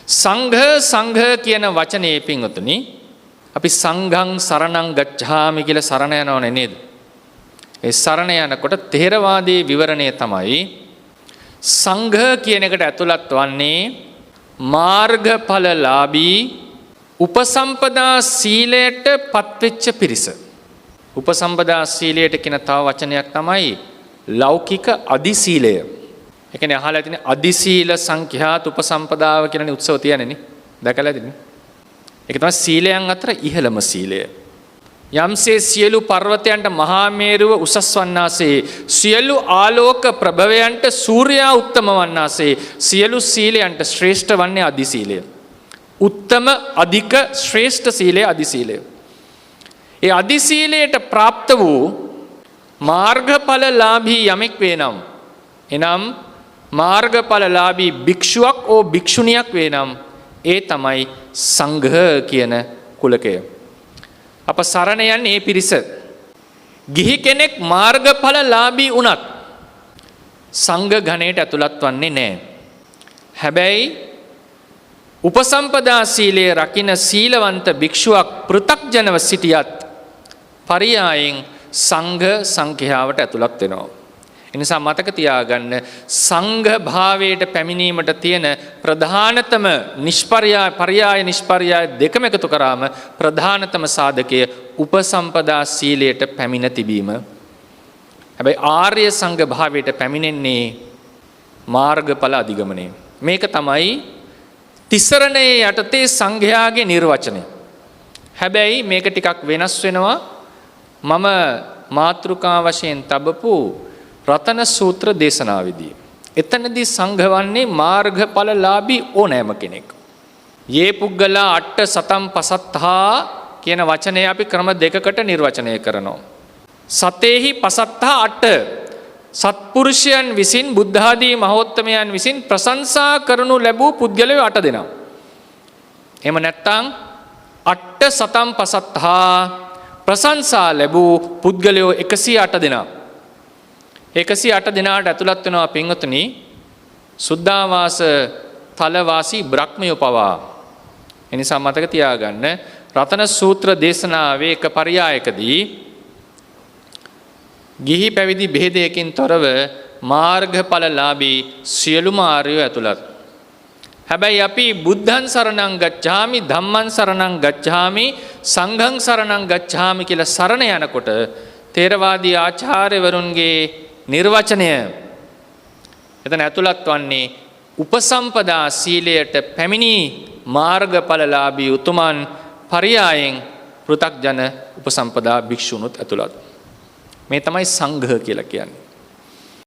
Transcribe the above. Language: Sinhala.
සංඝ කියන වචනේ පින්වතුනි අපි සංඝං සරණං ගච්ඡාමි කියලා සරණ යනවනේ නේද? ඒ සරණ යනකොට ථේරවාදී විවරණය තමයි සංඝ කියන එකට ඇතුළත් වන්නේ මාර්ගඵලලාභී උපසම්පදා සීලයට පත්වෙච්ච පිරිස. උපසම්පදා සීලයට කියන තව වචනයක් තමයි ලෞකික අදි සීලය. ඒ කියන්නේ අහලා තියෙන අදි සීල සංඛ්‍යාත උපසම්පදාව කියලානේ උත්සව තියන්නේ නේ. දැකලා තියෙන්නේ. ඒක තමයි සීලයන් අතර ඉහළම සීලය. යම්සේ සියලු පර්වතයන්ට මහා මේරුව උසස් වන්නාසේ සියලු ආලෝක ප්‍රභවයන්ට සූර්යයා උත්තම වන්නාසේ සියලු සීලයන්ට ශ්‍රේෂ්ඨ වන්නේ අදි සීලය. උත්තම අධික ශ්‍රේෂ්ඨ සීලය අදි සීලය. ඒ අදි සීලයට પ્રાપ્ત වූ මාර්ගඵලලාභී යමෙක් වේනම් එනම් මාර්ගඵලලාභී භික්ෂුවක් ඕ භික්ෂුණියක් වේනම් ඒ තමයි සංඝ කියන කුලකය. අප සරණ යන්නේ මේ පිරිස. ගිහි කෙනෙක් මාර්ගඵලලාභී වුණත් සංඝ ගණයට ඇතුළත් වන්නේ නැහැ. හැබැයි උපසම්පදා සීලයේ රකින්න සීලවන්ත භික්ෂුවක් පෘථග්ජනව සිටියත් පරියායෙන් සංඝ සංඛ්‍යාවට ඇතුළත් වෙනවා. ඒ නිසා මතක තියාගන්න සංඝ භාවයට පැමිණීමට තියෙන ප්‍රධානතම පරියාය නිෂ්පර්යාය දෙකම එකතු කරාම ප්‍රධානතම සාධකය උපසම්පදා සීලයට පැමිණ තිබීම. හැබැයි ආර්ය සංඝ භාවයට පැමිණෙන්නේ මාර්ගඵල අධිගමනය. මේක තමයි තිසරණයේ යටතේ සංඝයාගේ නිර්වචනය. හැබැයි මේක ටිකක් වෙනස් වෙනවා. මම මාතෘකා වශයෙන් තබපු රතන සූත්‍ර දේශනාවේදී. එතනදී සංඝ වන්නේ මාර්ගඵලලාභී ඕනෑම කෙනෙක්. යේ පුද්ගලා අට්ඨ සතම් පසත්තා කියන වචනය අපි ක්‍රම දෙකකට නිර්වචනය කරනවා. සතේහි පසත්තා අට්ඨ සත්පුරුෂයන් විසින් බුද්ධ ආදී මහෝත්තමයන් විසින් ප්‍රශංසා කරනු ලැබූ පුද්ගලයෝ 8 දෙනා. එහෙම නැත්නම් අට්ඨ සතම් පසත්තා ප්‍රශංසා ලැබූ පුද්ගලයෝ 108 දෙනා. 108 දෙනාට ඇතුළත් වෙනවා පින්වතුනි සුද්ධාවාස තලවාසී බ්‍රහ්මයෝ පවා. එනිසා මතක තියාගන්න රතන සූත්‍ර දේශනාවේ එක පරයයකදී ගිහි පැවිදි බෙහෙදයකින් තොරව මාර්ගඵලලාභී සියලුම ආර්යෝ ඇතුළත්. හැබැයි අපි බුද්ධං සරණං ගච්ඡාමි ධම්මං සරණං ගච්ඡාමි සංඝං සරණං ගච්ඡාමි කියලා සරණ යනකොට ථේරවාදී ආචාර්යවරුන්ගේ නිර්වචනය එතන ඇතුළත් වන්නේ උපසම්පදා සීලයට පැමිණි මාර්ගඵලලාභී උතුමන් පරියායෙන් පෘථග්ජන උපසම්පදා භික්ෂුණුත් ඇතුළත්. මේ තමයි සංඝ කියලා කියන්නේ.